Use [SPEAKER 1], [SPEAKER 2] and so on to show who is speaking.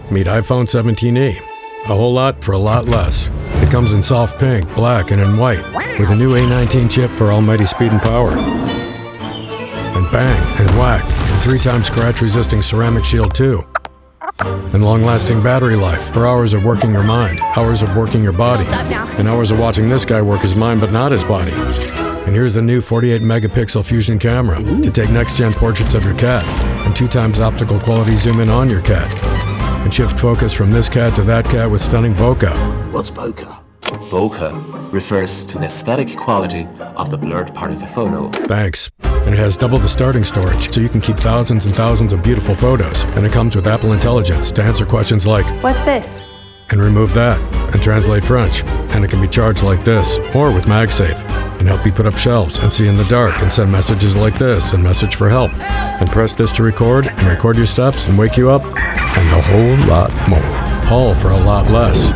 [SPEAKER 1] Meet iPhone 17e. A whole lot for a lot less. It comes in soft pink, black, and in white, with a new A19 chip for almighty speed and power. And bang, and whack, and 3 times scratch-resisting ceramic shield too. And long-lasting battery life for hours of working your mind, hours of working your body, and hours of watching this guy work his mind but not his body. And here's the new 48-megapixel fusion camera to take next-gen portraits of your cat, and 2 times optical quality zoom in on your cat, and shift focus from this cat to that cat with stunning bokeh.
[SPEAKER 2] What's bokeh?
[SPEAKER 3] Bokeh refers to the aesthetic quality of the blurred part of a photo.
[SPEAKER 1] Thanks. And it has double the starting storage, so you can keep thousands and thousands of beautiful photos. And it comes with Apple Intelligence to answer questions like,
[SPEAKER 4] "What's this?"
[SPEAKER 1] and remove that, and translate French. And it can be charged like this, or with MagSafe, and help you put up shelves and see in the dark and send messages like this and message for help. And press this to record, and record your steps and wake you up, and a whole lot more. All for a lot less.